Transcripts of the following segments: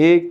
1,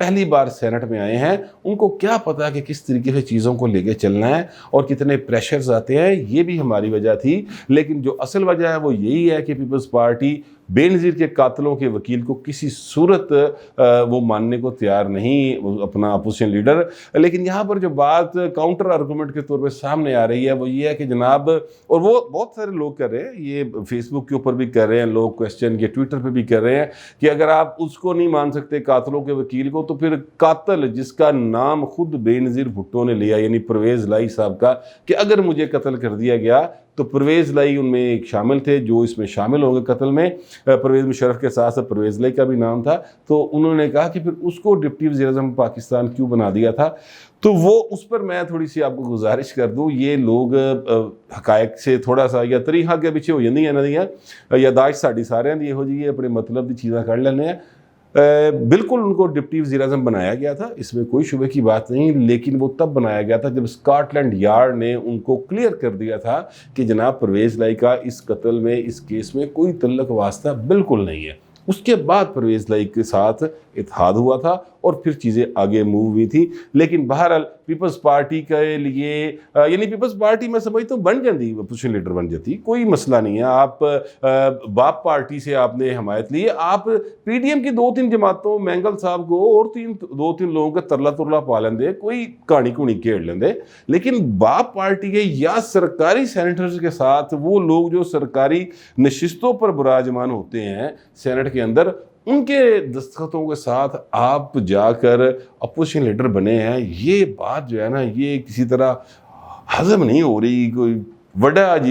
پہلی بار سینٹ میں آئے ہیں، ان کو کیا پتا کہ کس طریقے سے چیزوں کو لے کے چلنا ہے اور کتنے پریشرز آتے ہیں، یہ بھی ہماری وجہ تھی۔ لیکن جو اصل وجہ ہے وہ یہی ہے کہ پیپلز پارٹی بے نظیر کے قاتلوں کے وکیل کو کسی صورت وہ ماننے کو تیار نہیں، اپنا اپوزیشن لیڈر۔ لیکن یہاں پر جو بات کاؤنٹر آرگومنٹ کے طور پہ سامنے آ رہی ہے وہ یہ ہے کہ جناب، اور وہ بہت سارے لوگ کر رہے ہیں، یہ فیس بک کے اوپر بھی کر رہے ہیں لوگ کویسچن، یہ ٹویٹر پہ بھی کر رہے ہیں کہ اگر آپ اس کو نہیں مان سکتے قاتلوں کے وکیل کو، تو پھر قاتل جس کا نام خود بے نظیر بھٹو نے لیا، یعنی پرویز لائی صاحب کا، کہ اگر مجھے قتل کر دیا گیا تو پرویز لائی ان میں ایک شامل تھے جو اس میں شامل ہوں گے قتل میں، پرویز مشرف کے ساتھ ساتھ پرویز لائی کا بھی نام تھا۔ تو انہوں نے کہا کہ پھر اس کو ڈپٹی وزیر اعظم پاکستان کیوں بنا دیا تھا؟ تو وہ اس پر میں تھوڑی سی آپ کو گزارش کر دوں، یہ لوگ حقائق سے تھوڑا سا یا طریقہ کے پیچھے ہو جاندی ہیں نا، یاداشت ساڑی سارے دی ہو جی اپنے مطلب دی چیزاں کر لینے ہیں۔ بالکل ان کو ڈپٹی وزیر اعظم بنایا گیا تھا، اس میں کوئی شبہ کی بات نہیں، لیکن وہ تب بنایا گیا تھا جب اسکاٹ لینڈ یارڈ نے ان کو کلیئر کر دیا تھا کہ جناب پرویز لائی کا اس قتل میں، اس کیس میں کوئی تعلق واسطہ بالکل نہیں ہے۔ اس کے بعد پرویز لائی کے ساتھ اتحاد ہوا تھا اور پھر چیزیں آگے موو ہوئی تھی۔ لیکن بہرحال پیپلز پارٹی کے لیے، یعنی پیپلز پارٹی میں سمجھتا ہوں بن جاتی، اپوزیشن لیڈر بن جاتی، کوئی مسئلہ نہیں ہے۔ آپ باپ پارٹی سے آپ نے حمایت لی، آپ پی ڈی ایم کی 2-3 جماعتوں، مینگل صاحب کو اور 2-3 لوگوں کا ترلا پا لیں دے، کوئی کہانی کونی کھیڑ لیں دے، لیکن باپ پارٹی کے یا سرکاری سینیٹرز کے ساتھ وہ لوگ جو سرکاری نشستوں پر براجمان ہوتے ہیں سینٹ کے اندر، ان کے دستخطوں کے ساتھ آپ جا کر اپوزیشن لیڈر بنے ہیں، یہ بات جو ہے نا یہ کسی طرح ہضم نہیں ہو رہی، کوئی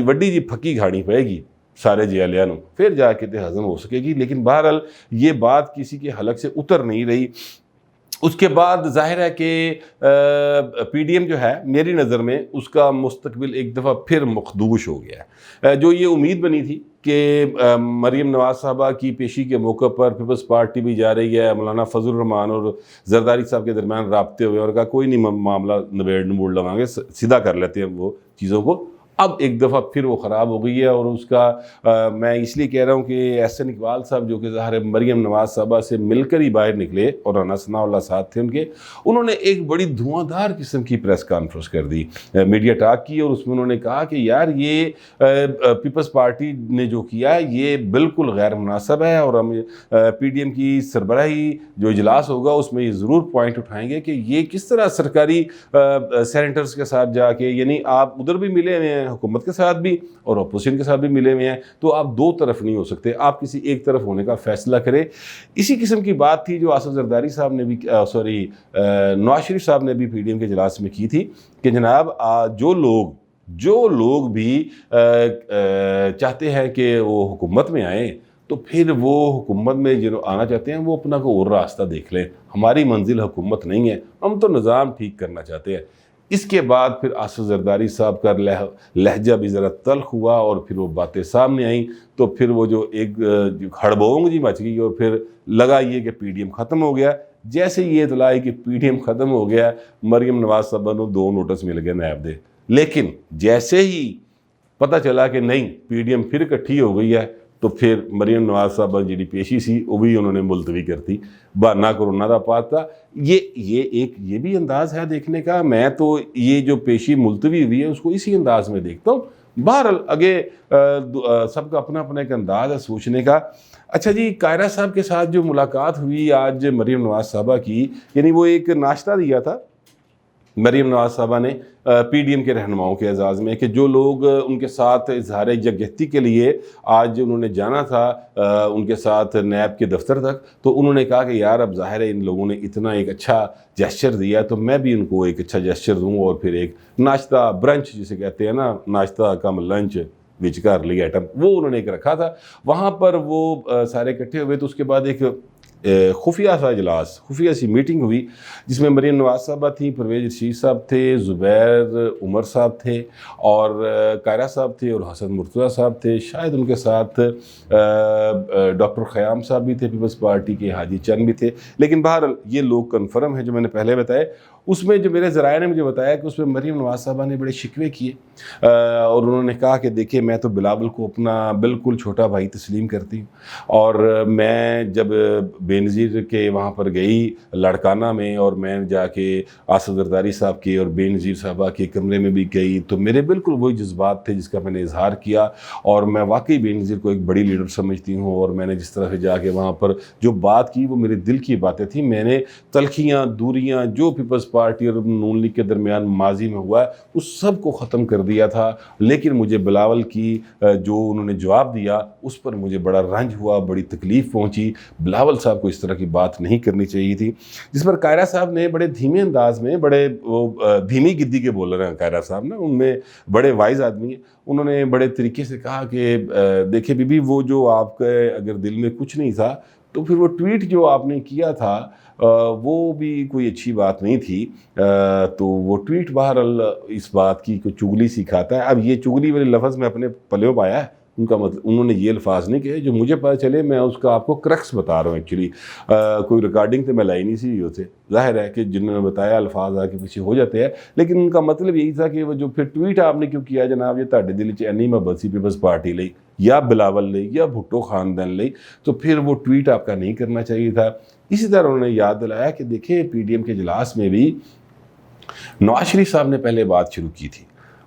وڈی جی پھکی کھانی پائے گی سارے جیلیاں نو، پھر جا کے ہضم ہو سکے گی۔ لیکن بہرحال یہ بات کسی کے حلق سے اتر نہیں رہی۔ اس کے بعد ظاہر ہے کہ پی ڈی ایم جو ہے میری نظر میں اس کا مستقبل ایک دفعہ پھر مخدوش ہو گیا ہے۔ جو یہ امید بنی تھی کہ مریم نواز صاحبہ کی پیشی کے موقع پر پیپلز پارٹی بھی جا رہی ہے، مولانا فضل الرحمان اور زرداری صاحب کے درمیان رابطے ہوئے اور کہا کوئی نہیں معاملہ نبوڑ لگائیں گے، سیدھا کر لیتے ہیں وہ چیزوں کو، اب ایک دفعہ پھر وہ خراب ہو گئی ہے۔ اور اس کا میں اس لیے کہہ رہا ہوں کہ احسن اقبال صاحب جو کہ ظاہر مریم نواز صاحبہ سے مل کر ہی باہر نکلے اور رانا ثناء اللہ ساتھ تھے ان کے، انہوں نے ایک بڑی دھواں دھار قسم کی پریس کانفرنس کر دی، میڈیا ٹاک کی، اور اس میں انہوں نے کہا کہ یار یہ پیپلز پارٹی نے جو کیا ہے یہ بالکل غیر مناسب ہے، اور ہم پی ڈی ایم کی سربراہی جو اجلاس ہوگا اس میں یہ ضرور پوائنٹ اٹھائیں گے کہ یہ کس طرح سرکاری سینیٹرز کے ساتھ جا کے، یعنی آپ ادھر بھی ملے ہوئے ہیں حکومت کے ساتھ بھی اور اپوزیشن کے ساتھ بھی ملے ہوئے ہیں، تو آپ دو طرف نہیں ہو سکتے، آپ کسی ایک طرف ہونے کا فیصلہ کریں۔ اسی قسم کی بات تھی جو آصف زرداری صاحب نے بھی نواز شریف صاحب نے بھی پی ڈی ایم کے اجلاس میں کی تھی کہ جناب جو لوگ بھی چاہتے ہیں کہ وہ حکومت میں آئیں تو پھر وہ حکومت میں جو آنا چاہتے ہیں وہ اپنا کوئی اور راستہ دیکھ لیں، ہماری منزل حکومت نہیں ہے، ہم تو نظام ٹھیک کرنا چاہتے ہیں۔ اس کے بعد پھر آصف زرداری صاحب کا لہجہ بھی ذرا تلخ ہوا اور پھر وہ باتیں سامنے آئیں، تو پھر وہ جو ایک ہڑبونگ جی مچ گئی اور پھر لگا یہ کہ پی ڈی ایم ختم ہو گیا۔ جیسے یہ اطلاع آئی کہ پی ڈی ایم ختم ہو گیا، مریم نواز صاحبہ نے 2 نوٹس مل گئے نیب دے، لیکن جیسے ہی پتہ چلا کہ نہیں پی ڈی ایم پھر اکٹھی ہو گئی ہے تو پھر مریم نواز صاحبہ جی پیشی سی وہ بھی انہوں نے ملتوی کرتی، بہانہ کرونا دا پات تھا۔ یہ بھی انداز ہے دیکھنے کا، میں تو یہ جو پیشی ملتوی ہوئی ہے اس کو اسی انداز میں دیکھتا ہوں۔ بہرحال آگے سب کا اپنا اپنا ایک انداز ہے سوچنے کا۔ اچھا جی، قاہرہ صاحب کے ساتھ جو ملاقات ہوئی آج مریم نواز صاحبہ کی، یعنی وہ ایک ناشتہ دیا تھا مریم نواز صاحبہ نے پی ڈی ایم کے رہنماؤں کے اعزاز میں، کہ جو لوگ ان کے ساتھ اظہار یکجہتی کے لیے آج انہوں نے جانا تھا ان کے ساتھ نیب کے دفتر تک، تو انہوں نے کہا کہ یار اب ظاہر ہے ان لوگوں نے اتنا ایک اچھا جیسچر دیا تو میں بھی ان کو ایک اچھا جیسچر دوں، اور پھر ایک ناشتہ برنچ جسے کہتے ہیں نا، ناشتہ کم لنچ وچ کر لی آئٹم، وہ انہوں نے ایک رکھا تھا وہاں پر، وہ سارے اکٹھے ہوئے۔ تو اس کے بعد ایک خفیہ سا اجلاس، خفیہ سی میٹنگ ہوئی جس میں مریم نواز صاحبہ تھیں، پرویز رشید صاحب تھے، زبیر عمر صاحب تھے، اور قاہرہ صاحب تھے، اور حسن مرتضیٰ صاحب تھے، شاید ان کے ساتھ ڈاکٹر خیام صاحب بھی تھے پیپلز پارٹی کے، حاجی چند بھی تھے، لیکن بہرحال یہ لوگ کنفرم ہیں جو میں نے پہلے بتائے۔ اس میں جو میرے ذرائع نے مجھے بتایا کہ اس میں مریم نواز صاحبہ نے بڑے شکوے کیے اور انہوں نے کہا کہ دیکھیں میں تو بلاول کو اپنا بالکل چھوٹا بھائی تسلیم کرتی ہوں، اور میں جب بے نظیر کے وہاں پر گئی لڑکانہ میں اور میں جا کے آصف زرداری صاحب کے اور بے نظیر صاحبہ کے کمرے میں بھی گئی تو میرے بالکل وہی جذبات تھے جس کا میں نے اظہار کیا، اور میں واقعی بے نظیر کو ایک بڑی لیڈر سمجھتی ہوں، اور میں نے جس طرح سے جا کے وہاں پر جو بات کی وہ میرے دل کی باتیں تھیں۔ میں نے تلخیاں دوریاں جو پیپلز پارٹی اور نون لیگ کے درمیان ماضی میں ہوا ہے اس سب کو ختم کر دیا تھا، لیکن مجھے بلاول کی جو انہوں نے جواب دیا اس پر مجھے بڑا رنج ہوا، بڑی تکلیف پہنچی۔ بلاول صاحب کو اس طرح کی بات نہیں کرنی چاہیے تھی، جس پر قاہرہ صاحب نے بڑے دھیمے انداز میں، بڑے دھیمی گدی کے بول رہے ہیں قاہرہ صاحب نا، ان میں بڑے وائز آدمی ہیں، انہوں نے بڑے طریقے سے کہا کہ دیکھیں بی بی وہ جو آپ کے اگر دل میں کچھ نہیں تھا تو پھر وہ ٹویٹ جو آپ نے کیا تھا وہ بھی کوئی اچھی بات نہیں تھی، تو وہ ٹویٹ بہرحال اس بات کی کوئی چگلی سکھاتا ہے۔ اب یہ چگلی والے لفظ میں اپنے پلیوں پایا ہے، ان کا مطلب انہوں نے یہ الفاظ نہیں کہے جو مجھے پتہ چلے، میں اس کا آپ کو کرکس بتا رہا ہوں ایکچولی، کوئی ریکارڈنگ تو میں لائی نہیں سی ہوتے، ظاہر ہے کہ جنہوں نے بتایا الفاظ آگے پیچھے ہو جاتے ہیں، لیکن ان کا مطلب یہی تھا کہ وہ جو پھر ٹویٹ آپ نے کیوں کیا جناب، یہ تہاڈے دل چ انی محبت سی پیپلز پارٹی لئی یا بلاول لئی یا بھٹو خاندان لئی، تو پھر وہ ٹویٹ آپ کا نہیں کرنا چاہیے تھا۔ اسی طرح انہوں نے یاد دلایا کہ دیکھیں پی ڈی ایم کے اجلاس میں بھی نواز شریف صاحب نے پہلے بات شروع کی تھی،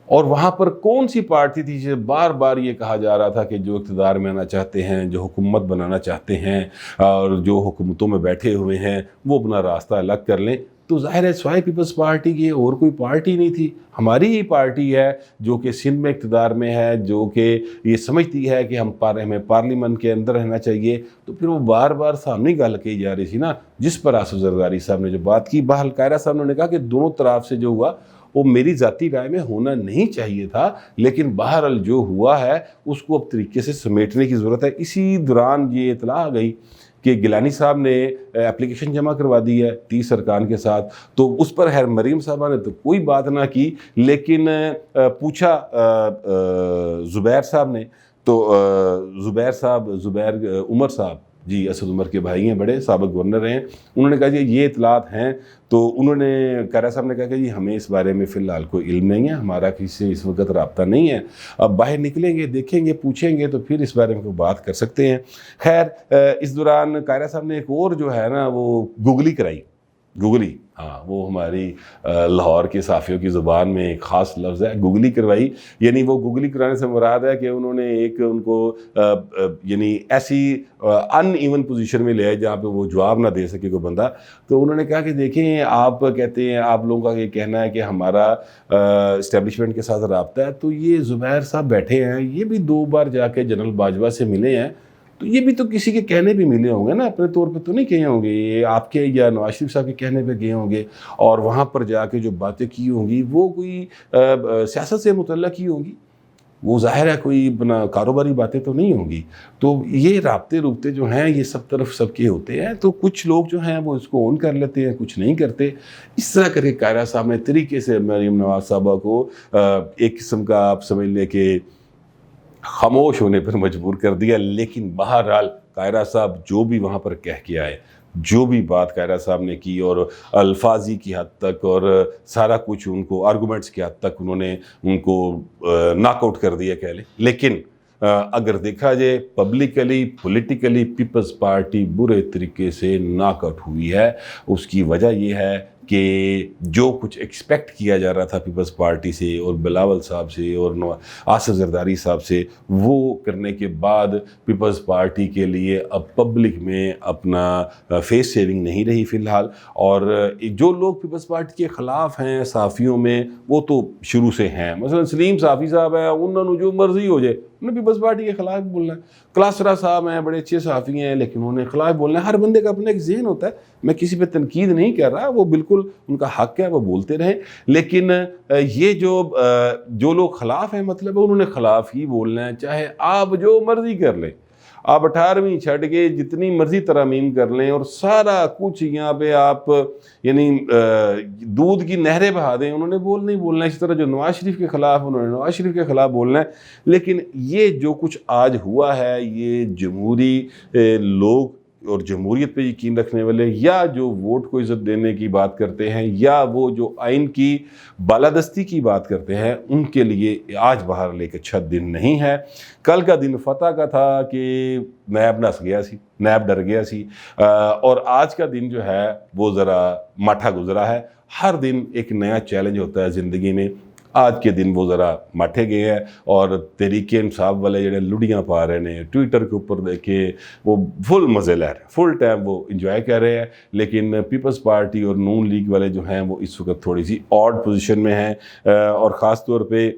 اور وہاں پر کون سی پارٹی تھی جسے بار بار یہ کہا جا رہا تھا کہ جو اقتدار میں آنا چاہتے ہیں، جو حکومت بنانا چاہتے ہیں اور جو حکومتوں میں بیٹھے ہوئے ہیں وہ اپنا راستہ الگ کر لیں، تو ظاہر ہے سوائے پیپلز پارٹی کی اور کوئی پارٹی نہیں تھی، ہماری ہی پارٹی ہے جو کہ سندھ میں اقتدار میں ہے، جو کہ یہ سمجھتی ہے کہ ہمیں پارلیمنٹ کے اندر رہنا چاہیے، تو پھر وہ بار بار سامنے گل کہی جا رہی تھی نا، جس پر آصف زرداری صاحب نے جو بات کی۔ بہرحال قاہرہ صاحب نے کہا کہ دونوں طرف سے جو ہوا وہ میری ذاتی رائے میں ہونا نہیں چاہیے تھا، لیکن بہرحال جو ہوا ہے اس کو اب طریقے سے سمیٹنے کی ضرورت ہے۔ اسی دوران یہ اطلاع آ گئی کہ گیلانی صاحب نے اپلیکیشن جمع کروا دی ہے 30 ارکان کے ساتھ، تو اس پر خیر مریم صاحبہ نے تو کوئی بات نہ کی، لیکن پوچھا زبیر صاحب نے، تو زبیر عمر صاحب جی اسد عمر کے بھائی ہیں، بڑے سابق گورنر ہیں، انہوں نے کہا جی یہ اطلاعات ہیں، تو انہوں نے قاہرہ صاحب نے کہا کہ جی ہمیں اس بارے میں فی الحال کوئی علم نہیں ہے، ہمارا کسی سے اس وقت رابطہ نہیں ہے، اب باہر نکلیں گے دیکھیں گے پوچھیں گے تو پھر اس بارے میں کوئی بات کر سکتے ہیں۔ خیر اس دوران قاہرہ صاحب نے ایک اور جو ہے نا وہ گوگلی کرائی، گوگلی، ہاں وہ ہماری لاہور کے صحافیوں کی زبان میں ایک خاص لفظ ہے گوگلی کروائی، یعنی وہ گوگلی کرانے سے مراد ہے کہ انہوں نے ایک ان کو یعنی ایسی ان ایون پوزیشن میں لے آئے جہاں پہ وہ جواب نہ دے سکے کوئی بندہ، تو انہوں نے کہا کہ دیکھیں آپ کہتے ہیں آپ لوگوں کا یہ کہنا ہے کہ ہمارا اسٹیبلشمنٹ کے ساتھ رابطہ ہے، تو یہ زبیر صاحب بیٹھے ہیں، یہ بھی 2 بار جا کے جنرل باجوہ سے ملے ہیں، تو یہ بھی تو کسی کے کہنے پہ ملے ہوں گے نا، اپنے طور پہ تو نہیں کہے ہوں گے، یہ آپ کے یا نواز شریف صاحب کے کہنے پہ گئے ہوں گے، اور وہاں پر جا کے جو باتیں کی ہوں گی وہ کوئی سیاست سے متعلق کی ہوں گی، وہ ظاہر ہے کوئی اپنا کاروباری باتیں تو نہیں ہوں گی۔ تو یہ رابطے جو ہیں یہ سب طرف سب کے ہوتے ہیں، تو کچھ لوگ جو ہیں وہ اس کو اون کر لیتے ہیں، کچھ نہیں کرتے۔ اس طرح کر کے قاہرہ صاحب نے طریقے سے مریم نواز صاحبہ کو ایک قسم کا آپ سمجھ لیں کہ خاموش ہونے پر مجبور کر دیا، لیکن بہرحال قاہرہ صاحب جو بھی وہاں پر کہہ کے آئے، جو بھی بات قاہرہ صاحب نے کی اور الفاظی کی حد تک اور سارا کچھ ان کو آرگومنٹس کی حد تک انہوں نے ان کو ناک آؤٹ کر دیا کہہ لیں، لیکن اگر دیکھا جائے پبلکلی پولیٹیکلی پیپلز پارٹی برے طریقے سے ناک آؤٹ ہوئی ہے۔ اس کی وجہ یہ ہے کہ جو کچھ ایکسپیکٹ کیا جا رہا تھا پیپلز پارٹی سے اور بلاول صاحب سے اور آصف زرداری صاحب سے، وہ کرنے کے بعد پیپلز پارٹی کے لیے اب پبلک میں اپنا فیس سیونگ نہیں رہی فی الحال، اور جو لوگ پیپلز پارٹی کے خلاف ہیں صحافیوں میں وہ تو شروع سے ہیں، مثلا سلیم صافی صاحب ہیں، انہوں نے جو مرضی ہو جائے انہوں نے پیپلز پارٹی کے خلاف بولنا ہے، کلاسرا صاحب ہیں بڑے اچھے صحافی ہیں لیکن انہوں نے خلاف بولنا ہے، ہر بندے کا اپنا ایک ذہن ہوتا ہے، میں کسی پہ تنقید نہیں کر رہا، وہ بالکل ان کا حق ہے وہ بولتے رہیں، لیکن یہ جو لوگ خلاف ہیں مطلب انہوں نے خلاف ہی بولنا ہے، چاہے آپ جو مرضی کر لیں، آپ 18ویں چھٹ کے جتنی مرضی ترامیم کر لیں اور سارا کچھ یہاں پہ آپ یعنی دودھ کی نہریں بہا دیں، انہوں نے نہیں بولنا ہے، اس طرح جو نواز شریف کے خلاف انہوں نے نواز شریف کے خلاف بولنا ہے، لیکن یہ جو کچھ آج ہوا ہے یہ جمہوری لوگ اور جمہوریت پہ یقین رکھنے والے، یا جو ووٹ کو عزت دینے کی بات کرتے ہیں، یا وہ جو آئین کی بالادستی کی بات کرتے ہیں، ان کے لیے آج بہرحال ایک اچھا دن نہیں ہے۔ کل کا دن فتح کا تھا کہ نیب نس گیا سی، نیب ڈر گیا سی، اور آج کا دن جو ہے وہ ذرا ماٹھا گزرا ہے۔ ہر دن ایک نیا چیلنج ہوتا ہے زندگی میں، آج کے دن وہ ذرا ماٹھے گئے ہیں، اور تحریک انصاف والے جڑے لڑیاں پا رہے ہیں ٹویٹر کے اوپر دیکھے، وہ فل مزے لے رہے ہیں، فل ٹائم وہ انجوائے کر رہے ہیں۔ لیکن پیپلز پارٹی اور نون لیگ والے جو ہیں وہ اس وقت تھوڑی سی آڈ پوزیشن میں ہیں، اور خاص طور پہ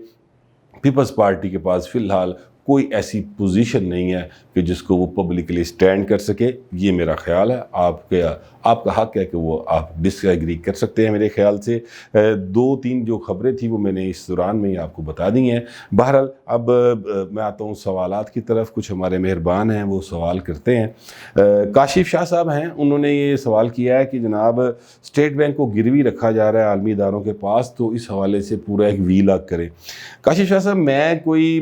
پیپلز پارٹی کے پاس فی الحال کوئی ایسی پوزیشن نہیں ہے کہ جس کو وہ پبلکلی سٹینڈ کر سکے۔ یہ میرا خیال ہے، آپ کا حق ہے کہ وہ آپ ڈس ایگری کر سکتے ہیں میرے خیال سے۔ دو تین جو خبریں تھیں وہ میں نے اس دوران میں ہی آپ کو بتا دی ہیں۔ بہرحال اب میں آتا ہوں سوالات کی طرف۔ کچھ ہمارے مہربان ہیں وہ سوال کرتے ہیں۔ کاشف شاہ صاحب ہیں، انہوں نے یہ سوال کیا ہے کہ جناب اسٹیٹ بینک کو گروی رکھا جا رہا ہے عالمی اداروں کے پاس، تو اس حوالے سے پورا ایک ویلاگ کریں۔ کاشف شاہ صاحب، میں کوئی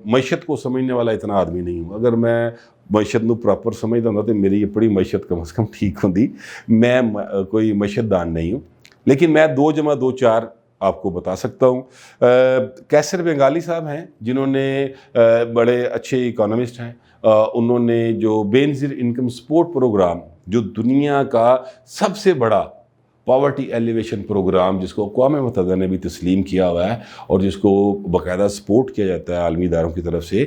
معیشت کو سمجھنے والا اتنا آدمی نہیں ہوں۔ اگر میں معیشت نو پراپر سمجھتا ہوں تو میری اپنی معیشت کم از کم ٹھیک ہوندی۔ میں کوئی معیشت دان نہیں ہوں، لیکن میں 2+2=4 آپ کو بتا سکتا ہوں۔ کیسر بنگالی صاحب ہیں جنہوں نے بڑے اچھے اکانومسٹ ہیں، انہوں نے جو بے نظیر انکم سپورٹ پروگرام، جو دنیا کا سب سے بڑا پاورٹی ایلیویشن پروگرام، جس کو اقوام متحدہ نے بھی تسلیم کیا ہوا ہے اور جس کو باقاعدہ سپورٹ کیا جاتا ہے عالمی اداروں کی طرف سے،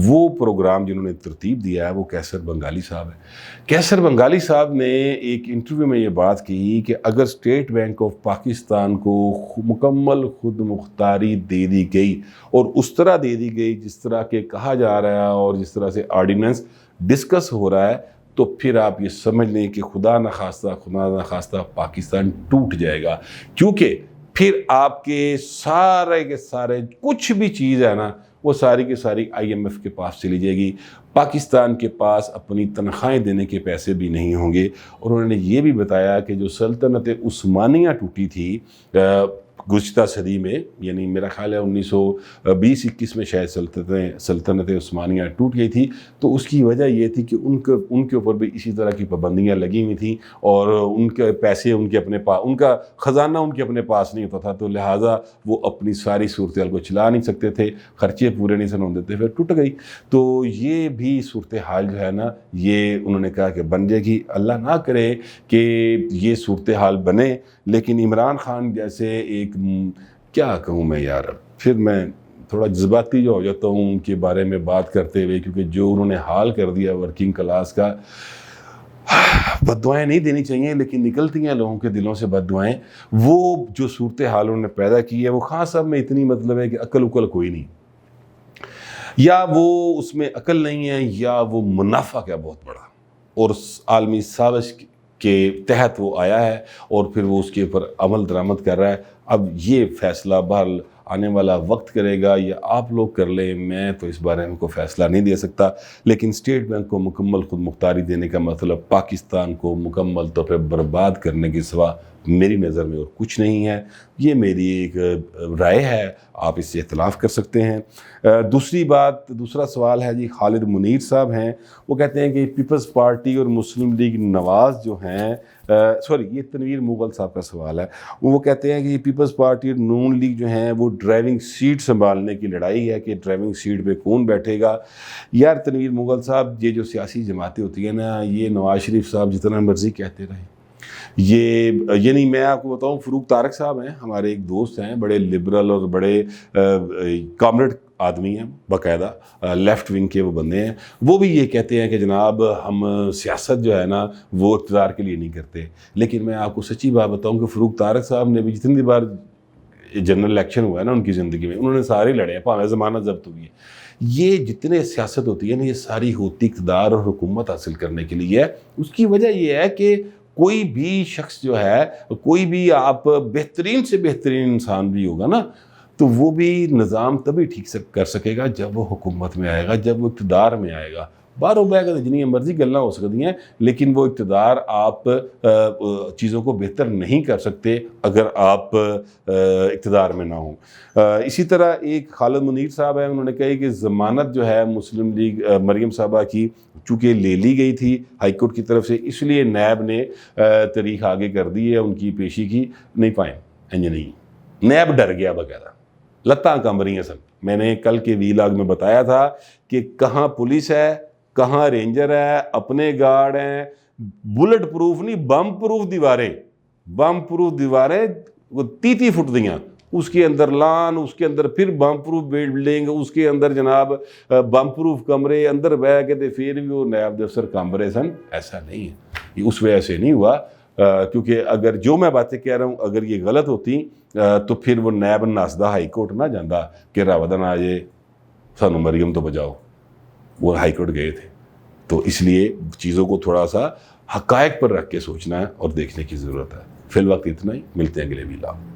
وہ پروگرام جنہوں نے ترتیب دیا ہے وہ کیسر بنگالی صاحب ہے۔ کیسر بنگالی صاحب نے ایک انٹرویو میں یہ بات کی کہ اگر اسٹیٹ بینک آف پاکستان کو مکمل خود مختاری دے دی گئی، اور اس طرح دے دی گئی جس طرح کہ کہا جا رہا ہے اور جس طرح سے آرڈیننس ڈسکس ہو رہا ہے، تو پھر آپ یہ سمجھ لیں کہ خدا نخواستہ پاکستان ٹوٹ جائے گا، کیونکہ پھر آپ کے سارے کچھ بھی چیز ہے نا، وہ ساری کی ساری IMF کے پاس چلی جائے گی۔ پاکستان کے پاس اپنی تنخواہیں دینے کے پیسے بھی نہیں ہوں گے۔ اور انہوں نے یہ بھی بتایا کہ جو سلطنت عثمانیہ ٹوٹی تھی گزشتہ صدی میں، یعنی میرا خیال ہے 1920-21 میں شاید سلطنت عثمانیہ ٹوٹ گئی تھی، تو اس کی وجہ یہ تھی کہ ان کے اوپر بھی اسی طرح کی پابندیاں لگی ہوئی تھیں، اور ان کے پیسے ان کا خزانہ ان کے اپنے پاس نہیں ہوتا تھا، تو لہٰذا وہ اپنی ساری صورتحال کو چلا نہیں سکتے تھے، خرچے پورے نہیں ہونے دیتے، پھر ٹوٹ گئی۔ تو یہ بھی صورتحال جو ہے نا، یہ انہوں نے کہا کہ بن جائے گی۔ اللہ نہ کرے کہ یہ صورتحال بنے، لیکن عمران خان جیسے ایک کیا کہوں میں یار، پھر میں تھوڑا جذباتی جو ہو جاتا ہوں ان کے بارے میں بات کرتے ہوئے، کیونکہ جو انہوں نے حال کر دیا ورکنگ کلاس کا، بد دعائیں نہیں دینی چاہیے لیکن نکلتی ہیں لوگوں کے دلوں سے بد دعائیں۔ وہ جو صورتحال انہوں نے پیدا کی ہے، وہ خان صاحب میں اتنی مطلب ہے کہ عقل کوئی نہیں، یا وہ اس میں عقل نہیں ہے، یا وہ منافع کا بہت بڑا، اور عالمی سازش کے تحت وہ آیا ہے اور پھر وہ اس کے اوپر عمل درآمد کر رہا ہے۔ اب یہ فیصلہ بہرحال آنے والا وقت کرے گا، یا آپ لوگ کر لیں، میں تو اس بارے میں کوئی فیصلہ نہیں دے سکتا۔ لیکن اسٹیٹ بینک کو مکمل خود مختاری دینے کا مطلب پاکستان کو مکمل طور پر برباد کرنے کے سوا میری نظر میں اور کچھ نہیں ہے۔ یہ میری ایک رائے ہے، آپ اس سے اختلاف کر سکتے ہیں۔ دوسرا سوال ہے جی، خالد منیر صاحب ہیں، وہ کہتے ہیں کہ پیپلز پارٹی اور مسلم لیگ نواز جو ہیں، یہ تنویر مغل صاحب کا سوال ہے، وہ کہتے ہیں کہ پیپلز پارٹی اور نون لیگ جو ہیں وہ ڈرائیونگ سیٹ سنبھالنے کی لڑائی ہے کہ ڈرائیونگ سیٹ پہ کون بیٹھے گا۔ یار تنویر مغل صاحب، یہ جو سیاسی جماعتیں ہوتی ہیں نا، یہ نواز شریف صاحب جتنا مرضی کہتے رہیں، یعنی میں آپ کو بتاؤں، فروق طارق صاحب ہیں، ہمارے ایک دوست ہیں، بڑے لبرل اور بڑے کامریڈ آدمی ہیں، باقاعدہ لیفٹ ونگ کے وہ بندے ہیں، وہ بھی یہ کہتے ہیں کہ جناب ہم سیاست جو ہے نا وہ اقتدار کے لیے نہیں کرتے۔ لیکن میں آپ کو سچی بات بتاؤں کہ فروق طارق صاحب نے بھی جتنی بار جنرل الیکشن ہوا ہے نا ان کی زندگی میں، انہوں نے سارے لڑے ہیں، پاویں ضمانت ضبط ہوئی ہے۔ یہ جتنے سیاست ہوتی ہے نا، یہ ساری ہوتی اقتدار اور حکومت حاصل کرنے کے لیے ہے۔ اس کی وجہ یہ ہے کہ کوئی بھی شخص جو ہے، کوئی بھی آپ بہترین سے بہترین انسان بھی ہوگا نا، تو وہ بھی نظام تبھی ٹھیک سے کر سکے گا جب وہ حکومت میں آئے گا، جب وہ اقتدار میں آئے گا۔ باہر ہو گیا کہ جتنی مرضی گلیں ہو سکتی ہیں، لیکن وہ اقتدار آپ چیزوں کو بہتر نہیں کر سکتے اگر آپ اقتدار میں نہ ہوں۔ اسی طرح ایک خالد منیر صاحب ہیں، انہوں نے کہا کہ ضمانت جو ہے مسلم لیگ مریم صاحبہ کی چونکہ لے لی گئی تھی ہائی کورٹ کی طرف سے، اس لیے نیب نے تاریخ آگے کر دی ہے، ان کی پیشی کی نہیں پائیں انج نہیں، نیب ڈر گیا باقاعدہ، لتاں کمب رہی ہیں سن۔ میں نے کل کے ویلاگ میں بتایا تھا کہ کہاں پولیس ہے، کہاں رینجر ہے، اپنے گارڈ ہیں، بلٹ پروف نہیں بم پروف دیواریں، بم پروف دیواریں 30 فٹ دیاں، اس کے اندر لان، اس کے اندر پھر بم پروف بلڈنگ، اس کے اندر جناب بم پروف کمرے، اندر بہ کے دے پھر بھی وہ نیب دے افسر کمرے سن۔ ایسا نہیں ہے، یہ اس وجہ سے نہیں ہوا، کیونکہ اگر جو میں باتیں کہہ رہا ہوں اگر یہ غلط ہوتی تو پھر وہ نیب ناسدہ ہائی کورٹ نہ جاندہ کہ راودن آ جائے سانو مریم تو بجاؤ، وہ ہائی کورٹ گئے تھے۔ تو اس لیے چیزوں کو تھوڑا سا حقائق پر رکھ کے سوچنا ہے اور دیکھنے کی ضرورت ہے۔ فی الوقت اتنا ہی، ملتے ہیں اگلے ویلاگ۔